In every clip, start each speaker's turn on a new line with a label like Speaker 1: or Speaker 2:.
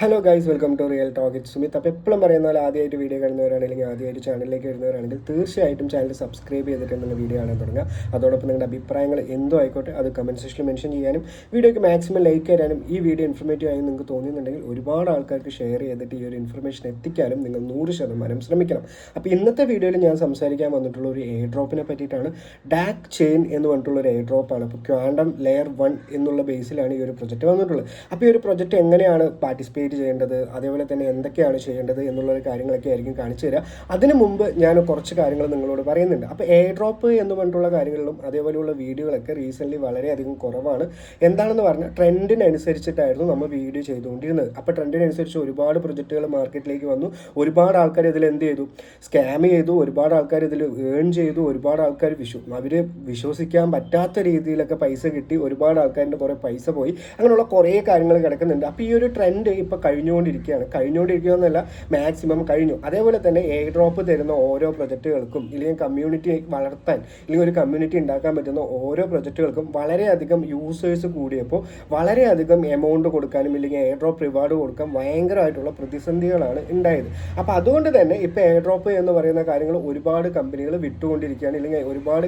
Speaker 1: Hello guys, welcome to real talk. It Sumith. അപ്പോൾ എപ്പോഴും പറയുന്ന പോലെ ആദ്യമായിട്ട് വീഡിയോ കാണുന്നവരാണെങ്കിൽ ആദ്യമായിട്ട് ചാനലിലേക്ക് വരുന്നവരാണെങ്കിൽ തീർച്ചയായിട്ടും ചാനൽ സബ്സ്ക്രൈബ് ചെയ്തിട്ട് നിങ്ങൾ വീഡിയോ കാണാൻ തുടങ്ങുക. അതോടൊപ്പം നിങ്ങളുടെ അഭിപ്രായങ്ങൾ എന്തോ ആയിക്കോട്ടെ അത് കമൻറ്റ് സെക്ഷനിൽ മെൻഷൻ ചെയ്യാനും വീഡിയോയ്ക്ക് മാക്സിമം ലൈക്ക് തരാനും ഈ വീഡിയോ ഇൻഫർമേറ്റീവ് ആയി നിങ്ങൾക്ക് തോന്നുന്നുണ്ടെങ്കിൽ ഒരുപാട് ആൾക്കാർക്ക് ഷെയർ ചെയ്തിട്ട് ഈ ഒരു ഇൻഫർമേഷൻ എത്തിക്കാനും നിങ്ങൾ 100% ശ്രമിക്കണം. അപ്പോൾ ഇന്നത്തെ വീഡിയോയിൽ ഞാൻ സംസാരിക്കാൻ വന്നിട്ടുള്ള ഒരു എയർ ഡ്രോപ്പിനെ പറ്റിയിട്ടാണ്. ഡാക് ചെയിൻ എന്ന് പറഞ്ഞിട്ടുള്ള ഒരു എയർ ഡ്രോപ്പാണ്. അപ്പോൾ ക്വാണ്ടം ലെയർ 1 എന്നുള്ള ബേസിലാണ് ഈ ഒരു പ്രൊജക്റ്റ് വന്നിട്ടുള്ളത്. അപ്പോൾ ഈ ഒരു പ്രൊജക്റ്റ് എങ്ങനെയാണ് പാർട്ടിസിപ്പേറ്റ് ചെയ്യേണ്ടത്, അതേപോലെ തന്നെ എന്തൊക്കെയാണ് ചെയ്യേണ്ടത് എന്നുള്ള കാര്യങ്ങളൊക്കെ ആയിരിക്കും കാണിച്ചു തരിക. അതിനു മുമ്പ് ഞാൻ കുറച്ച് കാര്യങ്ങൾ നിങ്ങളോട് പറയുന്നുണ്ട്. അപ്പോൾ എയർ ഡ്രോപ്പ് എന്ന് പറഞ്ഞിട്ടുള്ള കാര്യങ്ങളിലും അതേപോലെയുള്ള വീഡിയോകളൊക്കെ റീസെൻ്റ്ലി വളരെയധികം കുറവാണ്. എന്താണെന്ന് പറഞ്ഞാൽ ട്രെൻഡിനനുസരിച്ചിട്ടായിരുന്നു നമ്മൾ വീഡിയോ ചെയ്തുകൊണ്ടിരുന്നത്. അപ്പോൾ ട്രെൻഡിനനുസരിച്ച് ഒരുപാട് പ്രൊജക്റ്റുകൾ മാർക്കറ്റിലേക്ക് വന്നു. ഒരുപാട് ആൾക്കാർ ഇതിൽ എന്ത് ചെയ്തു, സ്കാം ചെയ്തു. ഒരുപാട് ആൾക്കാർ ഇതിൽ ഏൺ ചെയ്തു. ഒരുപാട് ആൾക്കാർ അവർ വിശ്വസിക്കാൻ പറ്റാത്ത രീതിയിലൊക്കെ പൈസ കിട്ടി. ഒരുപാട് ആൾക്കാരുടെ കുറേ പൈസ പോയി. അങ്ങനെയുള്ള കുറേ കാര്യങ്ങൾ കിടക്കുന്നുണ്ട്. അപ്പോൾ ഈ ഒരു ട്രെൻഡ് ഇപ്പോൾ കഴിഞ്ഞുകൊണ്ടിരിക്കുകയെന്നല്ല, മാക്സിമം കഴിഞ്ഞു. അതേപോലെ തന്നെ എയർ ഡ്രോപ്പ് തരുന്ന ഓരോ പ്രൊജക്റ്റുകൾക്കും ഇല്ലെങ്കിൽ കമ്മ്യൂണിറ്റി വളർത്താൻ ഇല്ലെങ്കിൽ ഒരു കമ്മ്യൂണിറ്റി ഉണ്ടാക്കാൻ പറ്റുന്ന ഓരോ പ്രൊജക്റ്റുകൾക്കും വളരെയധികം യൂസേഴ്സ് കൂടിയപ്പോൾ വളരെയധികം എമൗണ്ട് കൊടുക്കാനും ഇല്ലെങ്കിൽ എയർ ഡ്രോപ്പ് റിവാർഡ് കൊടുക്കാൻ ഭയങ്കരമായിട്ടുള്ള പ്രതിസന്ധികളാണ് ഉണ്ടായത്. അപ്പോൾ അതുകൊണ്ട് തന്നെ ഇപ്പോൾ എയർ ഡ്രോപ്പ് എന്ന് പറയുന്ന കാര്യങ്ങൾ ഒരുപാട് കമ്പനികൾ വിട്ടുകൊണ്ടിരിക്കുകയാണ്. ഇല്ലെങ്കിൽ ഒരുപാട്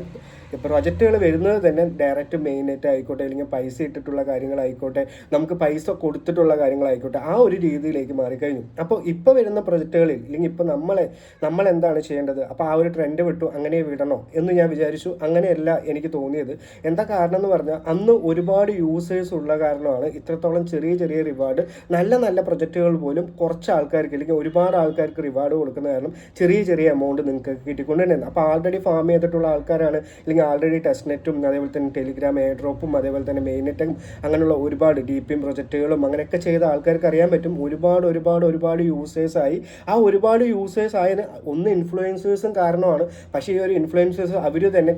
Speaker 1: പ്രൊജക്റ്റുകൾ വരുന്നത് തന്നെ ഡയറക്റ്റ് മെയിനായിട്ട് ആയിക്കോട്ടെ, അല്ലെങ്കിൽ പൈസ ഇട്ടിട്ടുള്ള കാര്യങ്ങളായിക്കോട്ടെ, നമുക്ക് പൈസ കൊടുത്തിട്ടുള്ള കാര്യങ്ങളായിക്കോട്ടെ, ആ ഒരു രീതിയിലേക്ക് മാറിക്കഴിഞ്ഞു. അപ്പോൾ ഇപ്പോൾ വരുന്ന പ്രൊജക്റ്റുകളിൽ ഇല്ലെങ്കിൽ ഇപ്പോൾ നമ്മൾ എന്താണ് ചെയ്യേണ്ടത്? അപ്പോൾ ആ ഒരു ട്രെൻഡ് വിട്ടു അങ്ങനെ വിടണോ എന്ന് ഞാൻ വിചാരിച്ചു. അങ്ങനെയല്ല എനിക്ക് തോന്നിയത്. എന്താ കാരണം എന്ന് പറഞ്ഞാൽ അന്ന് ഒരുപാട് യൂസേഴ്സ് ഉള്ള കാരണമാണ് ഇത്രത്തോളം ചെറിയ ചെറിയ റിവാർഡ്, നല്ല നല്ല പ്രൊജക്റ്റുകൾ പോലും കുറച്ച് ആൾക്കാർക്ക് അല്ലെങ്കിൽ ഒരുപാട് ആൾക്കാർക്ക് റിവാർഡ് കൊടുക്കുന്ന കാരണം ചെറിയ ചെറിയ എമൗണ്ട് നിങ്ങൾക്ക് കിട്ടിക്കൊണ്ടുതന്നെ. അപ്പോൾ ആൾറെഡി ഫാം ചെയ്തിട്ടുള്ള ആൾക്കാരാണ്, അല്ലെങ്കിൽ ആൾറെഡി ടെസ്റ്റ് നെറ്റും അതേപോലെ തന്നെ ടെലിഗ്രാം എയർ ഡ്രോപ്പും അതേപോലെ തന്നെ മെയിൻ നെറ്റും അങ്ങനെയുള്ള ഒരുപാട് DPM പ്രൊജക്റ്റുകളും അങ്ങനെയൊക്കെ ചെയ്ത ആൾക്കാർക്ക് അറിയാൻ പറ്റും ഒരുപാട് യൂസേഴ്സായി. ആ ഒരുപാട് യൂസേഴ്സ് ആയതിന് ഒന്ന് ഇൻഫ്ലുവൻസേഴ്സും കാരണമാണ്. പക്ഷേ ഈ ഒരു ഇൻഫ്ലുവൻസേഴ്സ് അവർ തന്നെ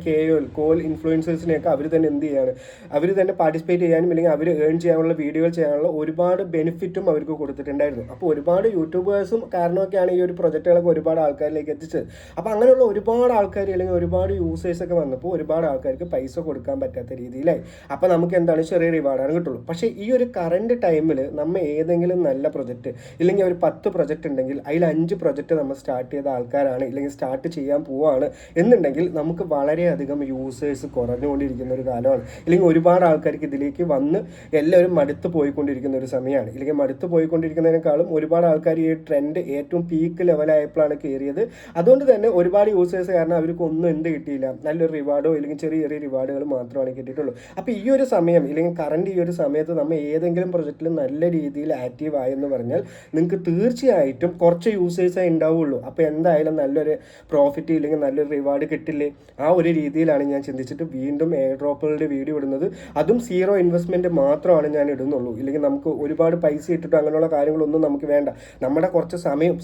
Speaker 1: കോൾ ഇൻഫ്ലുവൻസേഴ്സിനെയൊക്കെ അവർ തന്നെ എന്ത് ചെയ്യാണ്, അവർ തന്നെ പാർട്ടിസിപ്പേറ്റ് ചെയ്യാനും അല്ലെങ്കിൽ അവർ ഏൺ ചെയ്യാനുള്ള വീഡിയോകൾ ചെയ്യാനുള്ള ഒരുപാട് ബെനിഫിറ്റും അവർക്ക് കൊടുത്തിട്ടുണ്ടായിരുന്നു. അപ്പോൾ ഒരുപാട് യൂട്യൂബേഴ്സും കാരണമൊക്കെയാണ് ഈ ഒരു പ്രൊജക്റ്റുകളൊക്കെ ഒരുപാട് ആൾക്കാരിലേക്ക് എത്തിച്ചത്. അപ്പോൾ അങ്ങനെയുള്ള ഒരുപാട് ആൾക്കാർ അല്ലെങ്കിൽ ഒരുപാട് യൂസേഴ്സൊക്കെ വന്നപ്പോൾ ഒരുപാട് ആൾക്കാർക്ക് പൈസ കൊടുക്കാൻ പറ്റാത്ത രീതിയിലായി. അപ്പോൾ നമുക്ക് എന്താണ് ചെറിയ റിവാർഡാണ് കിട്ടുള്ളൂ. പക്ഷേ ഈ ഒരു കറണ്ട് ടൈമിൽ നമ്മൾ ഏതെങ്കിലും നല്ല പ്രൊജക്റ്റ് ഇല്ലെങ്കിൽ ഒരു 10 പ്രൊജക്റ്റ് ഉണ്ടെങ്കിൽ അതിൽ 5 പ്രൊജക്റ്റ് നമ്മൾ സ്റ്റാർട്ട് ചെയ്ത ആൾക്കാരാണ് ഇല്ലെങ്കിൽ സ്റ്റാർട്ട് ചെയ്യാൻ പോവുകയാണ് എന്നുണ്ടെങ്കിൽ നമുക്ക് വളരെയധികം യൂസേഴ്സ് കുറഞ്ഞുകൊണ്ടിരിക്കുന്ന ഒരു കാലമാണ്. ഇല്ലെങ്കിൽ ഒരുപാട് ആൾക്കാർക്ക് ഇതിലേക്ക് വന്ന് എല്ലാവരും മടുത്ത് പോയിക്കൊണ്ടിരിക്കുന്ന ഒരു സമയമാണ്. ഇല്ലെങ്കിൽ മടുത്ത് പോയിക്കൊണ്ടിരിക്കുന്നതിനേക്കാളും ഒരുപാട് ആൾക്കാർ ഈ ട്രെൻഡ് ഏറ്റവും പീക്ക് ലെവലായപ്പോഴാണ് കയറിയത്. അതുകൊണ്ട് തന്നെ ഒരുപാട് യൂസേഴ്സ് കാരണം അവർക്ക് ഒന്നും കിട്ടിയില്ല, നല്ലൊരു റിവാർഡോ ഇല്ലെങ്കിൽ ചെറിയ ചെറിയ റിവാർഡുകൾ മാത്രമാണ് കിട്ടിയിട്ടുള്ളൂ. അപ്പോൾ ഈ ഒരു സമയം ഇല്ലെങ്കിൽ കറണ്ട് ഈ ഒരു സമയത്ത് നമ്മൾ ഏതെങ്കിലും പ്രൊജക്റ്റിൽ നല്ല രീതിയിൽ ആക്റ്റീവ് ആയെന്ന് പറഞ്ഞാൽ നിങ്ങൾക്ക് തീർച്ചയായിട്ടും കുറച്ച് യൂസേഴ്സേ ഉണ്ടാവുള്ളൂ. അപ്പോൾ എന്തായാലും നല്ലൊരു പ്രോഫിറ്റ് ഇല്ലെങ്കിൽ നല്ലൊരു റിവാർഡ് കിട്ടില്ലേ? ആ ഒരു രീതിയിലാണ് ഞാൻ ചിന്തിച്ചിട്ട് വീണ്ടും എയർ ഡ്രോപ്പുകളുടെ വീഡിയോ ഇടുന്നത്. അതും 0 ഇൻവെസ്റ്റ്മെൻറ്റ് മാത്രമാണ് ഞാൻ ഇടുന്നുള്ളൂ. ഇല്ലെങ്കിൽ നമുക്ക് ഒരുപാട് പൈസ ഇട്ടിട്ടോ അങ്ങനെയുള്ള കാര്യങ്ങളൊന്നും നമുക്ക് വേണ്ട. നമ്മുടെ കുറച്ച്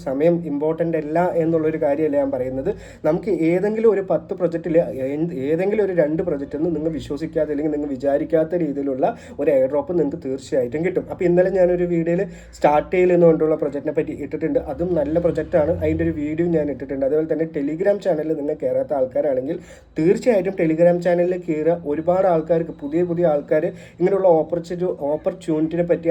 Speaker 1: സമയം ഇമ്പോർട്ടൻ്റ് അല്ല എന്നുള്ളൊരു കാര്യമല്ല ഞാൻ പറയുന്നത്. നമുക്ക് ഏതെങ്കിലും ഒരു 10 പ്രൊജക്റ്റിൽ ഏതെങ്കിലും ഒരു 2 പ്രൊജക്റ്റിൽ നിന്ന് നിങ്ങൾ വിശ്വസിക്കാതെ അല്ലെങ്കിൽ നിങ്ങൾ വിചാരിക്കാത്ത രീതിയിലുള്ള ഒരു എയർ ഡ്രോപ്പ് നിങ്ങൾക്ക് തീർച്ചയായിട്ടും കിട്ടും. അപ്പോൾ ഇന്നലെ ഞാനൊരു വീഡിയോയിൽ സ്റ്റാർട്ട് ചെയ്യൽ എന്ന് കൊണ്ടുള്ള പ്രൊജക്റ്റിനെ പറ്റി ഇട്ടിട്ടുണ്ട്. അതും നല്ല പ്രൊജക്റ്റാണ്, അതിൻ്റെ ഒരു വീഡിയോ ഞാൻ ഇട്ടിട്ടുണ്ട്. അതുപോലെ തന്നെ ടെലിഗ്രാം ചാനലിൽ നിങ്ങൾ കയറാത്ത ആൾക്കാരാണെങ്കിൽ തീർച്ചയായിട്ടും ടെലിഗ്രാം ചാനലിൽ കയറുക. ഒരുപാട് ആൾക്കാർക്ക് പുതിയ ആൾക്കാർ ഇങ്ങനെയുള്ള ഓപ്പർച്യൂണിറ്റിനെ പറ്റി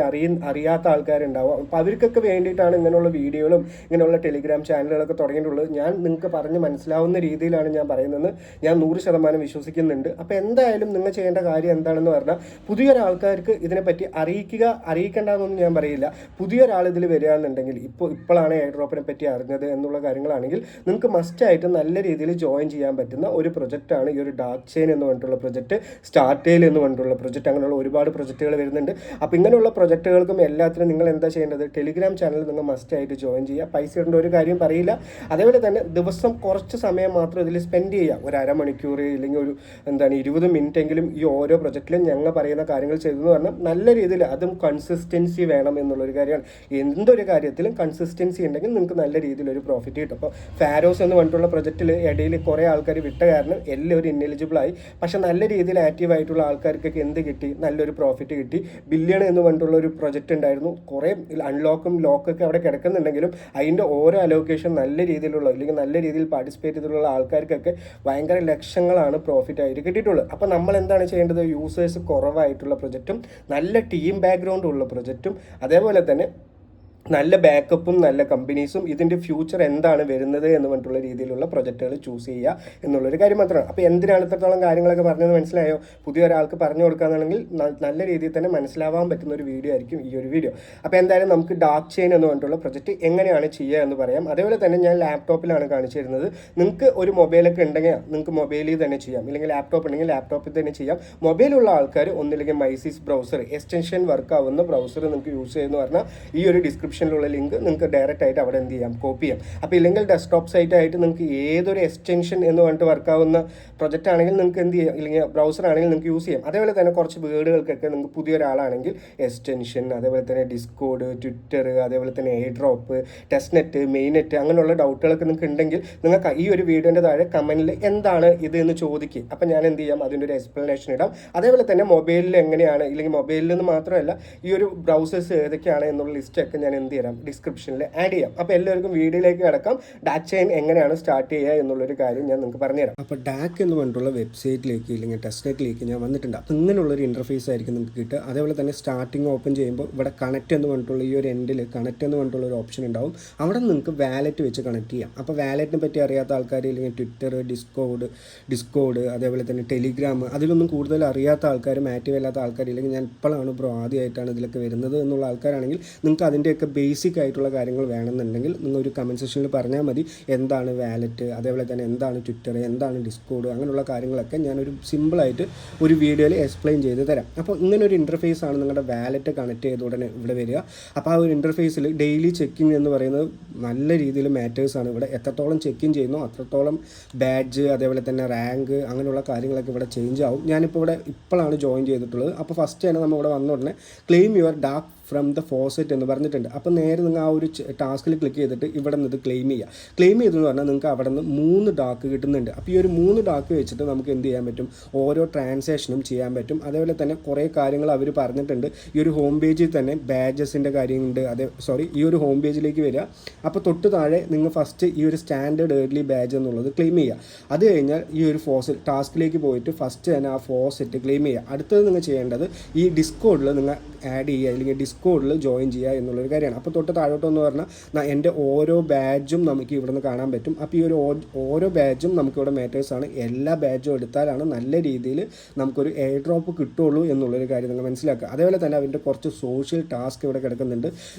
Speaker 1: അറിയാത്ത ആൾക്കാരുണ്ടാവും. അപ്പോൾ അവർക്കൊക്കെ വേണ്ടിയിട്ടാണ് ഇങ്ങനെയുള്ള വീഡിയോകളും ഇങ്ങനെയുള്ള ടെലിഗ്രാം ചാനലുകളൊക്കെ തുടങ്ങിയിട്ടുള്ളത്. ഞാൻ നിങ്ങൾക്ക് പറഞ്ഞ് മനസ്സിലാവുന്ന രീതിയിലാണ് ഞാൻ പറയുന്നത്. ഞാൻ 100% വിശ്വസിക്കുന്നുണ്ട്. അപ്പോൾ എന്തായാലും നിങ്ങൾ ചെയ്യേണ്ട കാര്യം എന്താണെന്ന് പറഞ്ഞാൽ പുതിയൊരാൾക്കാർക്ക് ഇതിനെപ്പറ്റി അറിയിക്കേണ്ടതെന്നൊന്നും ഞാൻ പറയില്ല. പുതിയൊരാൾ ഇതിൽ വരികയാണെന്നുണ്ടെങ്കിൽ ഇപ്പോഴാണ് എയർ ഡ്രോപ്പിനെ പറ്റി അറിഞ്ഞത് എന്നുള്ള കാര്യങ്ങളാണെങ്കിൽ നിങ്ങൾക്ക് മസ്റ്റായിട്ട് നല്ല രീതിയിൽ ജോയിൻ ചെയ്യാൻ പറ്റുന്ന ഒരു പ്രൊജക്റ്റാണ് ഈ ഒരു ഡാക് ചെയിൻ എന്ന് പറഞ്ഞിട്ടുള്ള പ്രൊജക്റ്റ്, സ്റ്റാർട്ട് ചെയ്യൽ എന്ന് പറഞ്ഞിട്ടുള്ള പ്രൊജക്റ്റ്. അങ്ങനെയുള്ള ഒരുപാട് പ്രൊജക്റ്റുകൾ വരുന്നുണ്ട്. അപ്പോൾ ഇങ്ങനെയുള്ള പ്രൊജക്റ്റുകൾക്കും എല്ലാത്തിനും നിങ്ങൾ എന്താ ചെയ്യേണ്ടത്, ടെലിഗ്രാം ചാനൽ നിങ്ങൾ മസ്റ്റായിട്ട് ജോയിൻ ചെയ്യുക. പൈസ ഇടേണ്ട ഒരു കാര്യം പറയില്ല. അതേപോലെ തന്നെ ദിവസം കുറച്ച് സമയം മാത്രം ഇതിൽ സ്പെൻഡ് ചെയ്യുക. ഒരു അരമണിക്കൂർ ഇല്ലെങ്കിൽ ഒരു 20 മിനിറ്റ് എങ്കിലും ഈ ഓരോ പ്രൊജക്റ്റിലും ഞങ്ങൾ പറയുന്ന കാര്യങ്ങൾ ചെയ്തെന്ന് പറഞ്ഞാൽ നല്ല രീതിയിൽ അതും കൺസിസ്റ്റൻസി വേണം എന്നുള്ളൊരു കാര്യമാണ്. എന്തൊരു കാര്യത്തിലും കൺസിസ്റ്റൻസി ഉണ്ടെങ്കിൽ നിങ്ങൾക്ക് നല്ല രീതിയിലൊരു പ്രോഫിറ്റ് കിട്ടും. അപ്പോൾ ഫാരോസ് എന്ന് പറഞ്ഞിട്ടുള്ള പ്രൊജക്റ്റിൽ ഇടയിൽ കുറേ ആൾക്കാർ വിട്ട കാരണം എല്ലാവരും ഇന്നെലിജിബിളായി. പക്ഷേ നല്ല രീതിയിൽ ആക്റ്റീവ് ആയിട്ടുള്ള ആൾക്കാർക്കൊക്കെ എന്ത് കിട്ടി, നല്ലൊരു പ്രോഫിറ്റ് കിട്ടി. ബില്യൺ എന്ന് പറഞ്ഞിട്ടുള്ള ഒരു പ്രൊജക്റ്റ് ഉണ്ടായിരുന്നു. കുറേ അൺലോക്കും ലോക്കൊക്കെ അവിടെ കിടക്കുന്നുണ്ടെങ്കിലും അതിൻ്റെ ഓരോ അലോക്കേഷൻ നല്ല രീതിയിലുള്ള അല്ലെങ്കിൽ നല്ല രീതിയിൽ പാർട്ടിസിപ്പേറ്റ് ചെയ്തിട്ടുള്ള ആൾക്കാർക്കൊക്കെ ഭയങ്കര ലക്ഷങ്ങളാണ് പ്രോഫിറ്റ് ആയിട്ട് കിട്ടിയിട്ടുള്ളത്. അപ്പോൾ നമ്മൾ എന്താണ് ചെയ്യേണ്ടത്, യൂസേഴ്സ് കുറവായിട്ടുള്ള പ്രൊജക്റ്റും നല്ല ടീം ബാക്ക്ഗ്രൗണ്ട് ഉള്ള പ്രൊജക്റ്റും അതേപോലെ തന്നെ നല്ല ബാക്കപ്പും നല്ല കമ്പനീസും ഇതിൻ്റെ ഫ്യൂച്ചർ എന്താണ് വരുന്നത് എന്ന് പറഞ്ഞിട്ടുള്ള രീതിയിലുള്ള പ്രൊജക്റ്റുകൾ ചൂസ് ചെയ്യുക എന്നുള്ളൊരു കാര്യം മാത്രമാണ്. അപ്പോൾ എന്തിനാണ് ഇത്രത്തോളം കാര്യങ്ങളൊക്കെ പറഞ്ഞത് മനസ്സിലായോ? പുതിയ ഒരാൾക്ക് പറഞ്ഞു കൊടുക്കുകയാണെങ്കിൽ നല്ല രീതിയിൽ തന്നെ മനസ്സിലാവാൻ പറ്റുന്ന ഒരു വീഡിയോ ആയിരിക്കും ഈ ഒരു വീഡിയോ. അപ്പോൾ എന്തായാലും നമുക്ക് ഡാർക്ക് ചെയിൻ എന്ന് പറഞ്ഞിട്ടുള്ള പ്രൊജക്റ്റ് എങ്ങനെയാണ് ചെയ്യുക എന്ന് പറയാം. അതേപോലെ തന്നെ ഞാൻ ലാപ്ടോപ്പിലാണ് കാണിച്ചു തരുന്നത്. നിങ്ങൾക്ക് ഒരു മൊബൈലൊക്കെ ഉണ്ടെങ്കിൽ നിങ്ങൾക്ക് മൊബൈലിൽ തന്നെ ചെയ്യാം, ഇല്ലെങ്കിൽ ലാപ്ടോപ്പ് ഉണ്ടെങ്കിൽ ലാപ്ടോപ്പിൽ തന്നെ ചെയ്യാം. മൊബൈലുള്ള ആൾക്കാർ ഒന്നില്ലെങ്കിൽ മൈസിസ് ബ്രൗസർ, എക്സ്റ്റൻഷൻ വർക്ക് ആവുന്ന ബ്രൗസർ നിങ്ങൾക്ക് യൂസ് ചെയ്യുമെന്ന് പറഞ്ഞാൽ ഈ ഒരു ഡിസ്ക്രിപ്ഷനിലുള്ള ലിങ്ക് നിങ്ങൾക്ക് ഡയറക്റ്റ് ആയിട്ട് അവിടെ എന്ത് ചെയ്യാം, കോപ്പി ചെയ്യാം. അപ്പോൾ ഇല്ലെങ്കിൽ ഡെസ്ക്ടോപ്പ് സൈറ്റ് ആയിട്ട് നിങ്ങൾക്ക് ഏതൊരു എക്സ്റ്റൻഷൻ എന്ന് പറഞ്ഞിട്ട് വർക്കാവുന്ന പ്രൊജക്റ്റ് ആണെങ്കിൽ നിങ്ങൾക്ക് എന്ത് ചെയ്യാം, ഇല്ലെങ്കിൽ ബ്രൗസർ ആണെങ്കിൽ നിങ്ങൾക്ക് യൂസ് ചെയ്യാം. അതേപോലെ തന്നെ കുറച്ച് വേർഡുകൾക്കൊക്കെ നിങ്ങൾക്ക് പുതിയൊരാളാണെങ്കിൽ എക്സ്റ്റൻഷൻ, അതേപോലെ തന്നെ ഡിസ്കോഡ്, ട്വിറ്റർ, അതേപോലെ തന്നെ air drop, test net, main net, അങ്ങനെയുള്ള ഡൗട്ടുകളൊക്കെ നിങ്ങൾക്ക് ഉണ്ടെങ്കിൽ നിങ്ങൾക്ക് ഈ ഒരു വീഡിയോൻ്റെ താഴെ കമൻറ്റിൽ എന്താണ് ഇത് എന്ന് ചോദിക്കുക. അപ്പോൾ ഞാൻ എന്ത് ചെയ്യാം, അതിൻ്റെ ഒരു എക്സ്പ്ലനേഷൻ ഇടാം. അതേപോലെ തന്നെ മൊബൈലിൽ എങ്ങനെയാണ്, ഇല്ലെങ്കിൽ മൊബൈലിൽ നിന്ന് മാത്രമല്ല ഈ ഒരു ബ്രൗസേഴ്സ് ഏതൊക്കെയാണ് എന്നുള്ള ലിസ്റ്റൊക്കെ ഞാൻ എന്ത് ചെയ്യാം, ഡിസ്ക്രിപ്ഷനിൽ ആഡ് ചെയ്യാം. അപ്പോൾ എല്ലാവർക്കും വീഡിയോയിലേക്ക് കിടക്കാം. ഡാർക്ക് ചെയിൻ എങ്ങനെയാണ് സ്റ്റാർട്ട് ചെയ്യുക എന്നുള്ളൊരു കാര്യം ഞാൻ നിങ്ങൾക്ക് പറഞ്ഞുതരാം. അപ്പോൾ ഡാക്ക് എന്ന് പറഞ്ഞിട്ടുള്ള വെബ്സൈറ്റിലേക്ക് ഇല്ലെങ്കിൽ ടെസ്റ്റ് നെറ്റിലേക്ക് ഞാൻ വന്നിട്ടുണ്ട്. അപ്പോൾ ഇങ്ങനെയുള്ളൊരു ഇൻ്റർഫേസ് ആയിരിക്കും നിങ്ങൾക്ക് കിട്ടുക. അതേപോലെ തന്നെ സ്റ്റാർട്ടിങ് ഓപ്പൺ ചെയ്യുമ്പോൾ ഇവിടെ കണക്റ്റ് എന്ന് പറഞ്ഞിട്ടുള്ള ഈ ഒരു എൻഡിൽ കണക്റ്റ് എന്ന് പറഞ്ഞിട്ടുള്ള ഒരു ഓപ്ഷൻ ഉണ്ടാവും. അവിടെ നിങ്ങൾക്ക് വാലറ്റ് വെച്ച് കണക്ട് ചെയ്യാം. അപ്പോൾ വാലറ്റിനെ പറ്റി അറിയാത്ത ആൾക്കാർ, ഇല്ലെങ്കിൽ ട്വിറ്റർ, ഡിസ്കോഡ്, അതേപോലെ തന്നെ ടെലിഗ്രാം, അതിലൊന്നും കൂടുതൽ അറിയാത്ത ആൾക്കാരും ആക്റ്റീവ് അല്ലാത്ത ആൾക്കാർ, ഇല്ലെങ്കിൽ ഞാൻ ഇപ്പോഴാണ് ബ്രോ ആദ്യമായിട്ടാണ് ഇതിലൊക്കെ വരുന്നത് എന്നുള്ള ആൾക്കാരാണെങ്കിൽ നിങ്ങൾക്ക് അതിൻ്റെയൊക്കെ ബേസിക് ആയിട്ടുള്ള കാര്യങ്ങൾ വേണമെന്നുണ്ടെങ്കിൽ നിങ്ങൾ ഒരു കമൻറ്റ് സെക്ഷനിൽ പറഞ്ഞാൽ മതി. എന്താണ് വാലറ്റ്, അതേപോലെ തന്നെ എന്താണ് ട്വിറ്റർ, എന്താണ് ഡിസ്കോഡ്, അങ്ങനെയുള്ള കാര്യങ്ങളൊക്കെ ഞാനൊരു സിമ്പിളായിട്ട് ഒരു വീഡിയോയിൽ എക്സ്പ്ലെയിൻ ചെയ്ത് തരാം. അപ്പോൾ ഇങ്ങനൊരു ഇൻ്റർഫേസ് ആണ് നിങ്ങളുടെ വാലറ്റ് കണക്ട് ചെയ്ത ഉടനെ ഇവിടെ വരിക. അപ്പോൾ ആ ഒരു ഇൻ്റർഫേസിൽ ഡെയിലി ചെക്കിങ് എന്ന് പറയുന്നത് നല്ല രീതിയിൽ മാറ്റേഴ്സാണ്. ഇവിടെ എത്രത്തോളം ചെക്കിങ് ചെയ്യുന്നോ അത്രത്തോളം ബാഡ്ജ്, അതേപോലെ തന്നെ റാങ്ക്, അങ്ങനെയുള്ള കാര്യങ്ങളൊക്കെ ഇവിടെ ചേഞ്ച് ആവും. ഞാനിപ്പോൾ ഇപ്പോഴാണ് ജോയിൻ ചെയ്തിട്ടുള്ളത്. അപ്പോൾ ഫസ്റ്റ് തന്നെ നമ്മൾ ഇവിടെ വന്ന ഉടനെ claim your dark from the faucet എന്ന് പറഞ്ഞിട്ടുണ്ട്. അപ്പോൾ നേരെ നിങ്ങൾ ആ ഒരു ടാസ്കിൽ ക്ലിക്ക് ചെയ്തിട്ട് ഇവിടെ നിന്ന് ഇത് ക്ലെയിം ചെയ്യുക. ക്ലെയിം ചെയ്തെന്ന് പറഞ്ഞാൽ നിങ്ങൾക്ക് അവിടെ നിന്ന് 3 ഡാർക്ക് കിട്ടുന്നുണ്ട്. അപ്പോൾ ഈ ഒരു 3 ഡാർക്ക് വെച്ചിട്ട് നമുക്ക് എന്ത് ചെയ്യാൻ പറ്റും, ഓരോ ട്രാൻസാക്ഷനും ചെയ്യാൻ പറ്റും. അതേപോലെ തന്നെ കുറേ കാര്യങ്ങൾ അവർ പറഞ്ഞിട്ടുണ്ട്. ഈ ഒരു ഹോം പേജിൽ തന്നെ ബാഡ്ജസിൻ്റെ കാര്യമുണ്ട്. ഈ ഒരു ഹോം പേജിലേക്ക് വരിക. അപ്പോൾ തൊട്ട് താഴെ നിങ്ങൾ ഫസ്റ്റ് ഈ ഒരു സ്റ്റാൻഡേർഡ് ഏർലി ബാഡ്ജ് എന്നുള്ളത് ക്ലെയിം ചെയ്യുക. അത് കഴിഞ്ഞാൽ ഈ ഒരു ടാസ്കിലേക്ക് പോയിട്ട് ഫസ്റ്റ് തന്നെ ആ ഫോസെറ്റ് ക്ലെയിം ചെയ്യുക. അടുത്തത് നിങ്ങൾ ചെയ്യേണ്ടത് ഈ ഡിസ്കോഡിൽ നിങ്ങൾ ആഡ് ചെയ്യുക, അല്ലെങ്കിൽ ഡിസ്കോഡിൽ ജോയിൻ ചെയ്യുക എന്നുള്ളൊരു കാര്യമാണ്. അപ്പോൾ തൊട്ട് താഴോട്ടെന്ന് പറഞ്ഞാൽ എൻ്റെ ഓരോ ബാഡ്ജും നമുക്ക് ഇവിടെ നിന്ന് കാണാൻ പറ്റും. അപ്പോൾ ഈ ഒരു ഓരോ ബാഡ്ജും നമുക്കിവിടെ മാറ്റേഴ്സാണ്. എല്ലാ ബാഡ്ജും എടുത്താലാണ് നല്ല രീതിയിൽ നമുക്കൊരു എയർ ഡ്രോപ്പ് കിട്ടുള്ളൂ എന്നുള്ളൊരു കാര്യം നിങ്ങൾ മനസ്സിലാക്കുക. അതേപോലെ തന്നെ അതിൻ്റെ കുറച്ച് സോഷ്യൽ ടാസ്ക് ഇവിടെ കിടക്കുന്നുണ്ട്.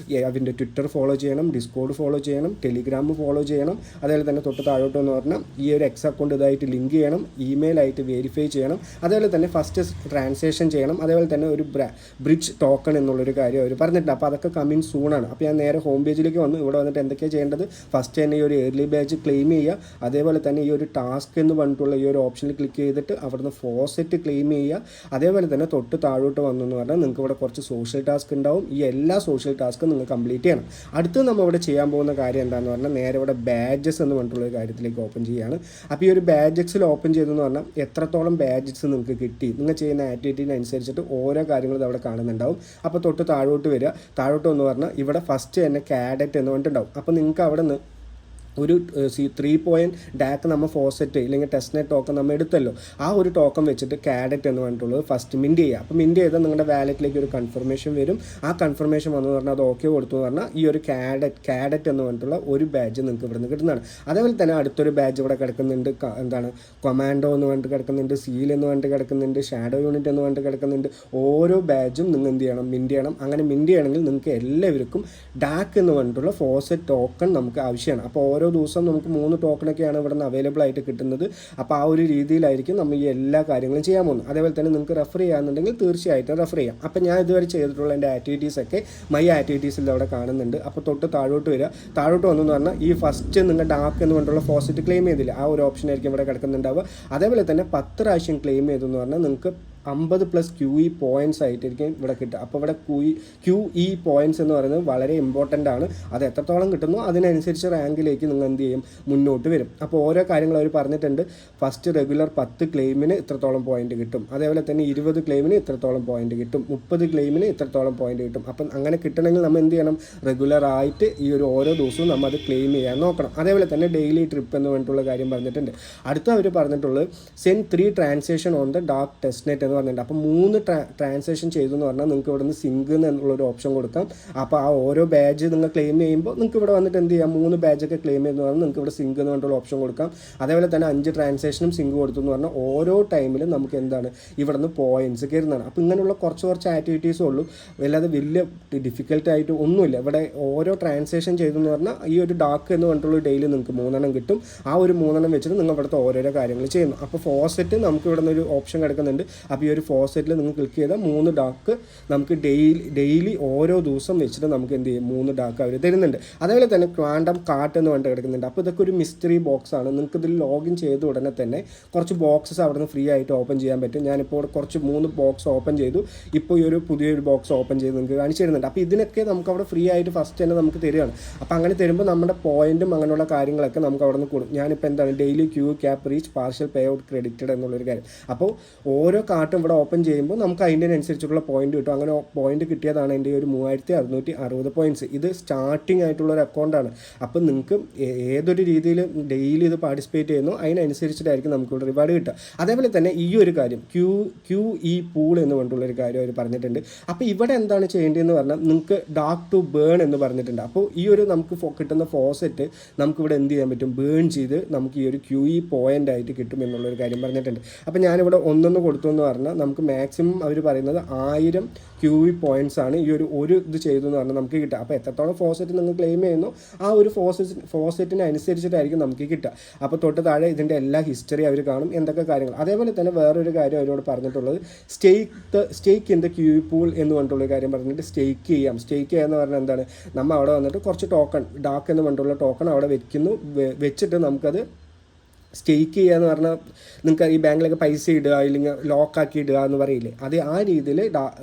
Speaker 1: അതിൻ്റെ ട്വിറ്റർ ഫോളോ ചെയ്യണം, ഡിസ്കോഡ് ഫോളോ ചെയ്യണം, ടെലിഗ്രാം ഫോളോ ചെയ്യണം. അതേപോലെ തന്നെ തൊട്ട് താഴോട്ടെന്ന് പറഞ്ഞാൽ ഈ ഒരു എക്സ് അക്കൗണ്ട് ഇതായിട്ട് ലിങ്ക് ചെയ്യണം, ഇമെയിലായിട്ട് വെരിഫൈ ചെയ്യണം. അതേപോലെ തന്നെ ഫസ്റ്റ് ട്രാൻസാക്ഷൻ ചെയ്യണം. അതേപോലെ തന്നെ ഒരു ബ്രിഡ്ജ് ടോക്കൺ എന്നുള്ളൊരു കാര്യം അവർ പറഞ്ഞിട്ടുണ്ട്. അപ്പോൾ അതൊക്കെ കമ്മിങ് സൂണാണ്. അപ്പോൾ ഞാൻ നേരെ ഹോം പേജിലേക്ക് വന്നു. ഇവിടെ വന്നിട്ട് എന്തൊക്കെയാണ് ചെയ്യേണ്ടത്, ഫസ്റ്റ് തന്നെ ഈ ഒരു ഏർലി ബാച്ച് ക്ലെയിം ചെയ്യുക. അതേപോലെ തന്നെ ഈ ഒരു ടാസ്ക് എന്ന് പറഞ്ഞിട്ടുള്ള ഈ ഒരു ഓപ്ഷനിൽ ക്ലിക്ക് ചെയ്തിട്ട് അവിടുന്ന് ഫോസെറ്റ് ക്ലെയിം ചെയ്യുക. അതേപോലെ തന്നെ തൊട്ട് താഴോട്ട് വന്നു എന്ന് പറഞ്ഞാൽ നിങ്ങൾക്ക് ഇവിടെ കുറച്ച് സോഷ്യൽ ടാസ്ക് ഉണ്ടാവും. ഈ എല്ലാ സോഷ്യൽ ടാസ്കും നിങ്ങൾ കംപ്ലീറ്റ് ചെയ്യണം. അടുത്ത് നമ്മൾ ഇവിടെ ചെയ്യാൻ പോകുന്ന കാര്യം എന്താണെന്ന് പറഞ്ഞാൽ നേരെ ഇവിടെ ബാഡ്ജസ് എന്ന് പറഞ്ഞിട്ടുള്ള ഒരു കാര്യത്തിലേക്ക് ഓപ്പൺ ചെയ്യുകയാണ്. അപ്പോൾ ഈ ഒരു ബാഡ്ജസിൽ ഓപ്പൺ ചെയ്തെന്ന് പറഞ്ഞാൽ എത്രത്തോളം ബാഡ്ജസ് നിങ്ങൾക്ക് കിട്ടി, നിങ്ങൾ ചെയ്യുന്ന ആക്ടിവിറ്റീനനുസരിച്ചിട്ട് ഓരോ കാര്യങ്ങളും അവിടെ കാണുന്നുണ്ടാവും. അപ്പോൾ തൊട്ട് താഴോട്ട് വരിക. താഴോട്ട് എന്ന് പറഞ്ഞാൽ ഇവിടെ ഫസ്റ്റ് തന്നെ കാഡറ്റ് എന്ന് പറഞ്ഞിട്ടുണ്ടാവും. അപ്പോൾ നിങ്ങൾക്ക് അവിടെ നിന്ന് ഒരു 3 പോയിൻറ്റ് ഡാക്ക് നമ്മൾ ഫോസെറ്റ് ഇല്ലെങ്കിൽ ടെസ്റ്റ് നെറ്റ് ടോക്കൺ നമ്മൾ എടുത്തല്ലോ, ആ ഒരു ടോക്കൺ വെച്ചിട്ട് കാഡറ്റ് എന്ന് പറഞ്ഞിട്ടുള്ളത് ഫസ്റ്റ് മിൻറ്റ് ചെയ്യുക. അപ്പോൾ മിൻറ്റ് ചെയ്താൽ നിങ്ങളുടെ വാലറ്റിലേക്ക് ഒരു കൺഫർമേഷൻ വരും. ആ കൺഫർമേഷൻ വന്നു പറഞ്ഞാൽ അത് ഓക്കെ കൊടുത്തു എന്ന് പറഞ്ഞാൽ ഈ ഒരു കാഡറ്റ് എന്ന് പറഞ്ഞിട്ടുള്ള ഒരു ബാഡ്ജ് നിങ്ങൾക്ക് ഇവിടെ നിന്ന് കിട്ടുന്നതാണ്. അതേപോലെ തന്നെ അടുത്തൊരു ബാഡ്ജ് ഇവിടെ കിടക്കുന്നുണ്ട്. എന്താണ്, കൊമാൻഡോ എന്ന് പറഞ്ഞിട്ട് കിടക്കുന്നുണ്ട്, സീൽ എന്ന് പറഞ്ഞിട്ട് കിടക്കുന്നുണ്ട്, ഷാഡോ യൂണിറ്റ് എന്ന് പറഞ്ഞിട്ട് കിടക്കുന്നുണ്ട്. ഓരോ ബാഡ്ജും നിങ്ങൾ എന്ത് ചെയ്യണം, മിൻറ്റ് ചെയ്യണം. അങ്ങനെ മിൻറ്റ് ചെയ്യണമെങ്കിൽ നിങ്ങൾക്ക് എല്ലാവർക്കും ഡാക്ക് എന്ന് പറഞ്ഞിട്ടുള്ള ഫോസെറ്റ് ടോക്കൺ നമുക്ക് ആവശ്യമാണ്. അപ്പോൾ ഓരോ ദിവസം നമുക്ക് 3 ടോക്കണൊക്കെയാണ് ഇവിടെ നിന്ന് അവൈലബിൾ ആയിട്ട് കിട്ടുന്നത്. അപ്പോൾ ആ ഒരു രീതിയിലായിരിക്കും നമ്മൾ ഈ എല്ലാ കാര്യങ്ങളും ചെയ്യാൻ പോകുന്നത്. അതേപോലെ തന്നെ നിങ്ങൾക്ക് റെഫർ ചെയ്യാന്നുണ്ടെങ്കിൽ തീർച്ചയായിട്ടും റെഫർ ചെയ്യാം. അപ്പോൾ ഞാൻ ഇതുവരെ ചെയ്തിട്ടുള്ള എൻ്റെ ആക്ടിവിറ്റീസൊക്കെ മൈ ആക്ടിവിറ്റീസിൽ അവിടെ കാണുന്നുണ്ട്. അപ്പോൾ തൊട്ട് താഴോട്ട് വരിക. താഴോട്ട് വന്നെന്ന് പറഞ്ഞാൽ ഈ ഫസ്റ്റ് നിങ്ങൾ ഡാർക്ക് എന്ന് പറഞ്ഞിട്ടുള്ള ഫോസെറ്റ് ക്ലെയിം ചെയ്തില്ല, ആ ഒരു ഓപ്ഷൻ ആയിരിക്കും ഇവിടെ കിടക്കുന്നുണ്ടാവുക. അതേപോലെ തന്നെ 10 പ്രാവശ്യം ക്ലെയിം ചെയ്തെന്ന് പറഞ്ഞാൽ നിങ്ങൾക്ക് 50+ QE പോയിൻറ്റ്സ് ആയിട്ടായിരിക്കും ഇവിടെ കിട്ടുക. അപ്പോൾ ഇവിടെ QE പോയിൻറ്റ്സ് എന്ന് പറയുന്നത് വളരെ ഇമ്പോർട്ടൻ്റ് ആണ്. അത് എത്രത്തോളം കിട്ടുന്നു അതിനനുസരിച്ച് റാങ്കിലേക്ക് നിങ്ങൾ എന്ത് ചെയ്യും, മുന്നോട്ട് വരും. അപ്പോൾ ഓരോ കാര്യങ്ങൾ അവർ പറഞ്ഞിട്ടുണ്ട്. ഫസ്റ്റ് റെഗുലർ 10 ക്ലെയിമിന് ഇത്രത്തോളം പോയിന്റ് കിട്ടും. അതേപോലെ തന്നെ 20 ക്ലെയിമിന് ഇത്രത്തോളം പോയിന്റ് കിട്ടും. 30 ക്ലെയിമിന് ഇത്രത്തോളം പോയിന്റ് കിട്ടും. അപ്പം അങ്ങനെ കിട്ടണമെങ്കിൽ നമ്മൾ എന്ത് ചെയ്യണം, റെഗുലർ ആയിട്ട് ഈ ഒരു ഓരോ ദിവസവും നമ്മൾ അത് ക്ലെയിം ചെയ്യാൻ നോക്കണം. അതേപോലെ തന്നെ ഡെയിലി ട്രിപ്പ് എന്ന് പറഞ്ഞിട്ടുള്ള കാര്യം പറഞ്ഞിട്ടുണ്ട്. അടുത്ത അവർ പറഞ്ഞിട്ടുള്ളത് send 3 transaction on the dark test net എന്ന് പറഞ്ഞിട്ടുണ്ട്. അപ്പോൾ 3 ട്രാൻസാക്ഷൻ ചെയ്തു എന്ന് പറഞ്ഞാൽ നിങ്ങൾക്ക് ഇവിടെ നിന്ന് സിങ്ക് എന്നുള്ളൊരു ഓപ്ഷൻ കൊടുക്കാം. അപ്പോൾ ആ ഓരോ ബാഡ്ജ് നിങ്ങൾ ക്ലെയിം ചെയ്യുമ്പോൾ നിങ്ങൾക്ക് ഇവിടെ വന്നിട്ട് എന്ത് ചെയ്യാം, 3 ബാഡ്ജൊക്കെ ക്ലെയിം ചെയ്യുന്ന പറഞ്ഞാൽ നിങ്ങൾക്ക് ഇവിടെ സിങ്ക് എന്ന് പറഞ്ഞിട്ടുള്ള ഓപ്ഷൻ കൊടുക്കാം. അതേപോലെ തന്നെ 5 ട്രാൻസാക്ഷനും സിങ്ക് കൊടുത്തു എന്ന് പറഞ്ഞാൽ ഓരോ ടൈമിലും നമുക്ക് എന്താണ് ഇവിടെ നിന്ന് പോയിൻറ്റ്സ് കയറുന്നതാണ്. അപ്പോൾ ഇങ്ങനെയുള്ള കുറച്ച് ആക്ടിവിറ്റീസേ ഉള്ളൂ, അല്ലാതെ വലിയ ഡിഫിക്കൽട്ടായിട്ട് ഒന്നുമില്ല. ഇവിടെ ഓരോ ട്രാൻസാക്ഷൻ ചെയ്തെന്ന് പറഞ്ഞാൽ ഈ ഒരു ഡാർക്ക് എന്ന് പറഞ്ഞിട്ടുള്ള ഡെയിലി നിങ്ങൾക്ക് 3 കിട്ടും. ആ ഒരു 3 വെച്ചിട്ട് നിങ്ങൾ ഇവിടുത്തെ ഓരോരോ കാര്യങ്ങൾ ചെയ്യുന്നു. അപ്പോൾ ഫോസെറ്റ് നമുക്ക് ഇവിടെ നിന്ന് ഒരു ഓപ്ഷൻ കിടക്കുന്നുണ്ട്. അപ്പോൾ ഈ ഒരു ഫോസെറ്റിൽ നിങ്ങൾ ക്ലിക്ക് ചെയ്താൽ 3 ഡാർക്ക് നമുക്ക് ഡെയിലി ഓരോ ദിവസം വെച്ചിട്ട് നമുക്ക് എന്ത് ചെയ്യും, 3 ഡാർക്ക് അവർ തരുന്നുണ്ട്. അതേപോലെ തന്നെ ക്വാണ്ടം കാർട്ട് എന്ന് പറഞ്ഞിട്ട് കിടക്കുന്നുണ്ട്. അപ്പോൾ ഇതൊക്കെ ഒരു മിസ്റ്ററി ബോക്സ് ആണ്. നിങ്ങൾക്ക് ഇതിൽ ലോഗിൻ ചെയ്ത ഉടനെ തന്നെ കുറച്ച് ബോക്സസ് അവിടെ നിന്ന് ഫ്രീ ആയിട്ട് ഓപ്പൺ ചെയ്യാൻ പറ്റും. ഞാനിപ്പോൾ കുറച്ച് 3 ബോക്സ് ഓപ്പൺ ചെയ്തു. ഇപ്പോൾ ഈ ഒരു പുതിയൊരു ബോക്സ് ഓപ്പൺ ചെയ്ത് നിങ്ങൾക്ക് കാണിച്ചു തരുന്നുണ്ട്. അപ്പോൾ ഇതിനൊക്കെ നമുക്ക് അവിടെ ഫ്രീ ആയിട്ട് ഫസ്റ്റ് തന്നെ നമുക്ക് തരികയാണ്. അപ്പോൾ അങ്ങനെ തരുമ്പോൾ നമ്മുടെ പോയിന്റും അങ്ങനെയുള്ള കാര്യങ്ങളൊക്കെ നമുക്ക് അവിടെ നിന്ന് കൊടുക്കും. ഞാനിപ്പോൾ എന്താണ് daily Q cap reach partial pay out credited എന്നുള്ളൊരു കാര്യം. അപ്പോൾ ഓരോ കാർട്ടും ഇവിടെ ഓപ്പൺ ചെയ്യുമ്പോൾ നമുക്ക് അതിനനുസരിച്ചുള്ള പോയിന്റ് കിട്ടും. അങ്ങനെ പോയിന്റ് കിട്ടിയതാണ് എൻ്റെ ഒരു 3660 പോയിന്റ്സ്. ഇത് സ്റ്റാർട്ടിംഗ് ആയിട്ടുള്ളൊരു അക്കൗണ്ടാണ്. അപ്പോൾ നിങ്ങൾക്ക് ഏതൊരു രീതിയിൽ ഡെയിലി ഇത് പാർട്ടിസിപ്പേറ്റ് ചെയ്യുന്നു അതിനനുസരിച്ചിട്ടായിരിക്കും നമുക്കിവിടെ റിവാർഡ് കിട്ടുക. അതേപോലെ തന്നെ ഈ ഒരു കാര്യം ക്യൂ ഇ പൂൾ എന്ന് പറഞ്ഞിട്ടുള്ളൊരു കാര്യം അവർ പറഞ്ഞിട്ടുണ്ട്. അപ്പോൾ ഇവിടെ എന്താണ് ചെയ്യേണ്ടതെന്ന് പറഞ്ഞാൽ നിങ്ങൾക്ക് ഡാർക്ക് ടു ബേൺ എന്ന് പറഞ്ഞിട്ടുണ്ട്. അപ്പോൾ ഈ ഒരു നമുക്ക് കിട്ടുന്ന ഫോസെറ്റ് നമുക്കിവിടെ എന്ത് ചെയ്യാൻ പറ്റും, ബേൺ ചെയ്ത് നമുക്ക് ഈ ഒരു ക്യൂ ഇ പോയിൻ്റ് ആയിട്ട് കിട്ടും എന്നുള്ളൊരു കാര്യം പറഞ്ഞിട്ടുണ്ട്. അപ്പോൾ ഞാനിവിടെ 1 കൊടുത്തു എന്ന് പറഞ്ഞാൽ നമുക്ക് മാക്സിമം അവർ പറയുന്നത് 1000 ക്യൂ ഇ പോയിൻറ്റ്സ് ആണ് ഈ ഒരു ഇത് ചെയ്തു എന്ന് പറഞ്ഞാൽ നമുക്ക് കിട്ടുക. അപ്പോൾ എത്രത്തോളം ഫോസെറ്റ് നിങ്ങൾ ക്ലെയിം ചെയ്യുന്നു ആ ഒരു ഫോസെറ്റിന് അനുസരിച്ചിട്ടായിരിക്കും നമുക്ക് കിട്ടുക. അപ്പോൾ തൊട്ട് താഴെ ഇതിൻ്റെ എല്ലാ ഹിസ്റ്ററി അവർ കാണും, എന്തൊക്കെ കാര്യങ്ങൾ. അതേപോലെ തന്നെ വേറൊരു കാര്യം അവരോട് പറഞ്ഞിട്ടുള്ളത് stake in the Q pool എന്ന് പറഞ്ഞിട്ടുള്ളൊരു കാര്യം പറഞ്ഞിട്ട് സ്റ്റേക്ക് ചെയ്യുക എന്ന് പറഞ്ഞാൽ എന്താണ്, നമ്മൾ അവിടെ വന്നിട്ട് കുറച്ച് ടോക്കൺ ഡാർക്ക് എന്ന് പറഞ്ഞിട്ടുള്ള ടോക്കൺ അവിടെ വെച്ചിട്ട് നമുക്കത് സ്റ്റേക്ക് ചെയ്യുക എന്ന് പറഞ്ഞാൽ നിങ്ങൾക്ക് ഈ ബാങ്കിലൊക്കെ പൈസ ഇടുക ഇല്ലെങ്കിൽ ലോക്കാക്കി ഇടുക എന്ന് പറയില്ലേ, അത് ആ രീതിയിൽ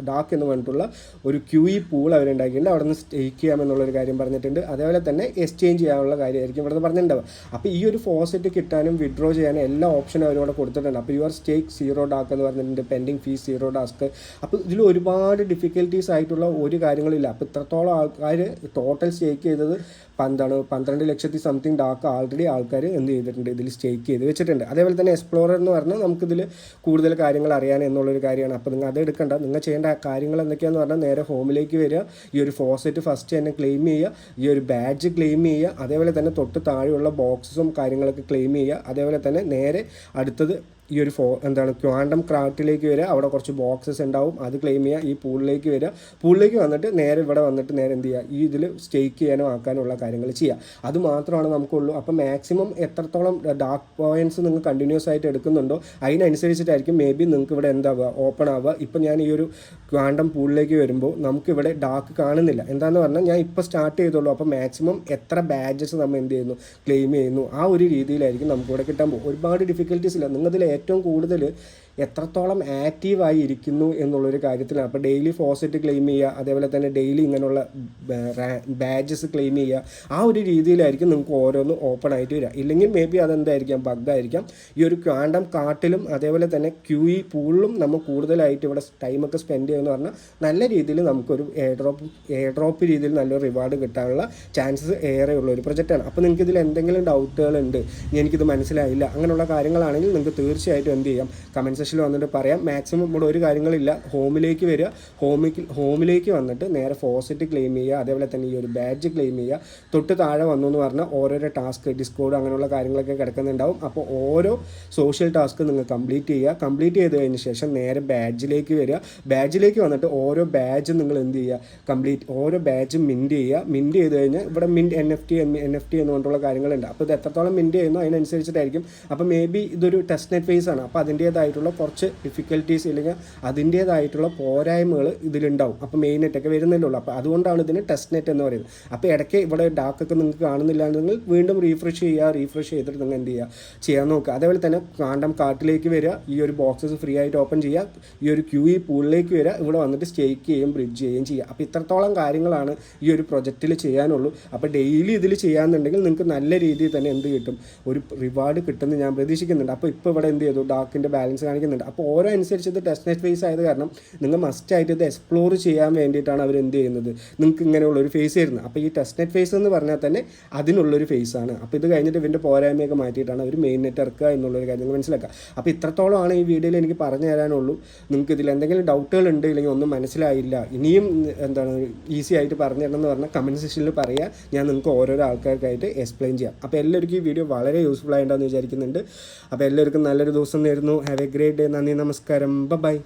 Speaker 1: ഡാർക്ക് എന്ന് പറഞ്ഞിട്ടുള്ള ഒരു ക്യൂ ഇ പൂൾ അവരുണ്ടാക്കിയിട്ടുണ്ട്. അവിടെ നിന്ന് സ്റ്റേക്ക് ചെയ്യാമെന്നുള്ളൊരു കാര്യം പറഞ്ഞിട്ടുണ്ട്. അതേപോലെ തന്നെ എക്സ്ചേഞ്ച് ചെയ്യാനുള്ള കാര്യമായിരിക്കും ഇവിടെ പറഞ്ഞിട്ടുണ്ടാവുക. അപ്പോൾ ഈ ഒരു ഫോസെറ്റ് കിട്ടാനും വിഡ്രോ ചെയ്യാനും എല്ലാ ഓപ്ഷനും അവരോട് കൊടുത്തിട്ടുണ്ട്. അപ്പോൾ യുവർ സ്റ്റേക്ക് 0 ഡാർക്ക് എന്ന് പറഞ്ഞിട്ടുണ്ട്, പെൻഡിങ് ഫീസ് 0 ഡാസ്ക്. അപ്പോൾ ഇതിൽ ഒരുപാട് ഡിഫിക്കൽട്ടീസ് ആയിട്ടുള്ള ഒരു കാര്യങ്ങളില്ല. അപ്പോൾ ഇത്രത്തോളം ആൾക്കാർ ടോട്ടൽ സ്റ്റേക്ക് ചെയ്തത് 12 ലക്ഷത്തി സംതിങ് ഡാർക്ക് ആൾറെഡി ആൾക്കാർ എന്ത് ചെയ്തിട്ടുണ്ട്, ഇതിൽ സ്റ്റേക്ക് ചെയ്ത് വെച്ചിട്ടുണ്ട്. അതേപോലെ തന്നെ എക്സ്പ്ലോറർ എന്ന് പറഞ്ഞാൽ നമുക്കിതിൽ കൂടുതൽ കാര്യങ്ങൾ അറിയാൻ എന്നുള്ളൊരു കാര്യമാണ്. അപ്പോൾ നിങ്ങൾ അത് എടുക്കണ്ട. നിങ്ങൾ ചെയ്യേണ്ട കാര്യങ്ങൾ എന്തൊക്കെയാണെന്ന് പറഞ്ഞാൽ നേരെ ഹോമിലേക്ക് വരിക, ഈ ഒരു ഫോസെറ്റ് ഫസ്റ്റ് തന്നെ ക്ലെയിം ചെയ്യുക, ഈ ഒരു ബാഡ്ജ് ക്ലെയിം ചെയ്യുക, അതേപോലെ തന്നെ തൊട്ട് താഴെയുള്ള ബോക്സസും കാര്യങ്ങളൊക്കെ ക്ലെയിം ചെയ്യുക. അതേപോലെ തന്നെ നേരെ അടുത്തത് ഈ ഒരു ക്വാണ്ടം ക്രാഫ്റ്റിലേക്ക് വരിക, അവിടെ കുറച്ച് ബോക്സസ് ഉണ്ടാവും, അത് ക്ലെയിം ചെയ്യുക. ഈ പൂളിലേക്ക് വരിക, പൂളിലേക്ക് വന്നിട്ട് നേരെ ഇവിടെ വന്നിട്ട് നേരെ എന്ത് ചെയ്യുക, ഈ ഇതിൽ സ്റ്റേക്ക് ചെയ്യാനോ ആക്കാനുള്ള കാര്യങ്ങൾ ചെയ്യുക. അത് മാത്രമാണ് നമുക്കുള്ളൂ. അപ്പോൾ മാക്സിമം എത്രത്തോളം ഡാർക്ക് പോയിൻറ്റ്സ് നിങ്ങൾ കണ്ടിന്യൂസ് ആയിട്ട് എടുക്കുന്നുണ്ടോ അതിനനുസരിച്ചിട്ടായിരിക്കും മേ ബി നിങ്ങൾക്ക് ഇവിടെ എന്താവുക, ഓപ്പൺ ആവുക. ഇപ്പം ഞാൻ ഈ ഒരു ക്വാണ്ടം പൂളിലേക്ക് വരുമ്പോൾ നമുക്കിവിടെ ഡാർക്ക് കാണുന്നില്ല. എന്താണെന്ന് പറഞ്ഞാൽ ഞാൻ ഇപ്പോൾ സ്റ്റാർട്ട് ചെയ്തോളൂ. അപ്പോൾ മാക്സിമം എത്ര ബാഡ്ജസ് നമ്മൾ എന്ത് ചെയ്യുന്നു, ക്ലെയിം ചെയ്യുന്നു, ആ ഒരു രീതിയിലായിരിക്കും നമുക്കിവിടെ കിട്ടാൻ പോകും. ഒരുപാട് ഡിഫിക്കൽട്ടീസ് ഇല്ല. നിങ്ങളിതിൽ ഏറ്റവും കൂടുതൽ എത്രത്തോളം ആക്റ്റീവായി ഇരിക്കുന്നു എന്നുള്ളൊരു കാര്യത്തിലാണ്. അപ്പോൾ ഡെയിലി ഫോസെറ്റ് ക്ലെയിം ചെയ്യുക, അതേപോലെ തന്നെ ഡെയിലി ഇങ്ങനെയുള്ള ബാഡ്ജസ് ക്ലെയിം ചെയ്യുക, ആ ഒരു രീതിയിലായിരിക്കും നിങ്ങൾക്ക് ഓരോന്ന് ഓപ്പൺ ആയിട്ട് വരിക. ഇല്ലെങ്കിൽ മേ ബി അതെന്തായിരിക്കാം, ബഗ്ഗായിരിക്കാം. ഈ ഒരു ക്വാണ്ടം കാർട്ടിലും അതേപോലെ തന്നെ ക്യൂ ഇ പൂളിലും നമ്മൾ കൂടുതലായിട്ട് ഇവിടെ ടൈമൊക്കെ സ്പെൻഡ് ചെയ്യുമെന്ന് പറഞ്ഞാൽ നല്ല രീതിയിൽ നമുക്കൊരു എയർ ഡ്രോപ്പ് രീതിയിൽ നല്ലൊരു റിവാർഡ് കിട്ടാനുള്ള ചാൻസസ് ഏറെ ഉള്ള ഒരു പ്രൊജക്റ്റാണ്. അപ്പോൾ നിങ്ങൾക്ക് ഇതിൽ എന്തെങ്കിലും ഡൗട്ടുകളുണ്ട്, എനിക്കിത് മനസ്സിലായില്ല, അങ്ങനെയുള്ള കാര്യങ്ങളാണെങ്കിൽ നിങ്ങൾക്ക് തീർച്ചയായിട്ടും എന്ത് ചെയ്യാം, കമൻറ്റ് സെക്ഷനിൽ വന്നിട്ട് പറയാം. മാക്സിമം ഇവിടെ ഒരു കാര്യങ്ങളില്ല, ഹോമിലേക്ക് വരിക, ഹോമിലേക്ക് വന്നിട്ട് നേരെ ഫോസെറ്റ് ക്ലെയിം ചെയ്യുക, അതേപോലെ തന്നെ ഈ ഒരു ബാഡ്ജ് ക്ലെയിം ചെയ്യുക. തൊട്ട് താഴെ വന്നു എന്ന് പറഞ്ഞാൽ ഓരോരോ ടാസ്ക്, ഡിസ്കോഡ് അങ്ങനെയുള്ള കാര്യങ്ങളൊക്കെ കിടക്കുന്നുണ്ടാവും. അപ്പോൾ ഓരോ സോഷ്യൽ ടാസ്ക് നിങ്ങൾ കംപ്ലീറ്റ് ചെയ്യുക. കംപ്ലീറ്റ് ചെയ്ത് കഴിഞ്ഞ ശേഷം നേരെ ബാഡ്ജിലേക്ക് വരിക. ബാഡ്ജിലേക്ക് വന്നിട്ട് ഓരോ ബാഡ്ജും നിങ്ങൾ എന്ത് ചെയ്യുക, ഓരോ ബാഡ്ജും മിൻറ്റ് ചെയ്യുക. മിൻറ്റ് ചെയ്ത് കഴിഞ്ഞാൽ ഇവിടെ NFT എന്ന് പറഞ്ഞിട്ടുള്ള കാര്യങ്ങളുണ്ട്. അപ്പോൾ ഇത് എത്രത്തോളം മിൻറ്റ് ചെയ്യുന്നു അതിനനുസരിച്ചിട്ടായിരിക്കും. അപ്പോൾ മേ ബി ഇതൊരു ടെസ്റ്റ് നെറ്റ് ഫേസ് ആണ്. അപ്പോൾ അതിൻ്റേതായിട്ടുള്ള കുറച്ച് ഡിഫിക്കൽട്ടീസ് ഇല്ലെങ്കിൽ അതിൻ്റേതായിട്ടുള്ള പോരായ്മകൾ ഇതിലുണ്ടാവും. അപ്പോൾ മെയിൻ നെറ്റൊക്കെ വരുന്നതേ ഉള്ളൂ. അപ്പോൾ അതുകൊണ്ടാണ് ഇതിന് ടെസ്റ്റ് നെറ്റ് എന്ന് പറയുന്നത്. അപ്പോൾ ഇടയ്ക്ക് ഇവിടെ ഡാർക്കൊക്കെ നിങ്ങൾക്ക് കാണുന്നില്ലാണ്ടെങ്കിൽ വീണ്ടും റീഫ്രഷ് ചെയ്തിട്ട് നിങ്ങൾ എന്ത് ചെയ്യാൻ നോക്കുക. അതേപോലെ തന്നെ ക്വാണ്ടം കാർട്ടിലേക്ക് വരിക, ഈ ഒരു ബോക്സസ് ഫ്രീ ആയിട്ട് ഓപ്പൺ ചെയ്യുക, ഈ ഒരു ക്യൂ ഇ പൂളിലേക്ക് വരിക, ഇവിടെ വന്നിട്ട് സ്റ്റേക്ക് ചെയ്യുകയും ബ്രിഡ്ജ് ചെയ്യുകയും ചെയ്യുക. അപ്പോൾ ഇത്രത്തോളം കാര്യങ്ങളാണ് ഈ ഒരു പ്രൊജക്റ്റിൽ ചെയ്യാനുള്ളൂ. അപ്പോൾ ഡെയിലി ഇതിൽ ചെയ്യാമെന്നുണ്ടെങ്കിൽ നിങ്ങൾക്ക് നല്ല രീതിയിൽ തന്നെ എന്ത് കിട്ടും, ഒരു റിവാർഡ് കിട്ടുമെന്ന് ഞാൻ പ്രതീക്ഷിക്കുന്നുണ്ട്. അപ്പോൾ ഇപ്പോൾ ഇവിടെ എന്ത് ചെയ്തു, ഡാർക്കിൻ്റെ ബാലൻസ് കാണിക്കുന്നുണ്ട്. കാണിക്കുന്നുണ്ട്. അപ്പോൾ ഓരോ അനുസരിച്ച് ഇത് ടെസ്റ്റ് നെറ്റ് ഫേസ് ആയത് കാരണം നിങ്ങൾ മസ്റ്റായിട്ട് ഇത് എക്സ്പ്ലോർ ചെയ്യാൻ വേണ്ടിയിട്ടാണ് അവർ എന്ത് ചെയ്യുന്നത്, നിങ്ങൾക്ക് ഇങ്ങനെയുള്ളൊരു ഫേസ് തരുന്നത്. അപ്പോൾ ഈ ടെസ്റ്റ് നെറ്റ് ഫേസ് എന്ന് പറഞ്ഞാൽ തന്നെ അതിനുള്ളൊരു ഫേസാണ്. അപ്പോൾ ഇത് കഴിഞ്ഞിട്ട് ഇവൻ്റെ പോരായ്മയൊക്കെ മാറ്റിയിട്ടാണ് അവർ മെയിൻ നെറ്റ് ഇറക്കുക എന്നുള്ളൊരു കാര്യം മനസ്സിലാക്കുക. അപ്പോൾ ഇത്രത്തോളമാണ് ഈ വീഡിയോയിൽ എനിക്ക് പറഞ്ഞു തരാനുള്ളൂ. നിങ്ങൾക്ക് ഇതിൽ എന്തെങ്കിലും ഡൗട്ടുകൾ ഉണ്ട്, ഇല്ലെങ്കിൽ ഒന്നും മനസ്സിലായില്ല, ഇനിയും എന്താണ് ഈസി ആയിട്ട് പറഞ്ഞു തരണം എന്ന് പറഞ്ഞാൽ കമൻറ്റ് സെക്ഷനിൽ പറയുക, ഞാൻ നിങ്ങൾക്ക് ഓരോരോ ആൾക്കാർക്കായിട്ട് എക്സ്പ്ലെയിൻ ചെയ്യാം. അപ്പോൾ എല്ലാവർക്കും ഈ വീഡിയോ വളരെ യൂസ്ഫുൾ ആയിട്ടുണ്ടെന്ന് വിചാരിക്കുന്നുണ്ട്. അപ്പോൾ എല്ലാവർക്കും നല്ലൊരു ദിവസം നേരുന്നു. Have A great day. നന്ദി, നമസ്കാരം, ബൈ.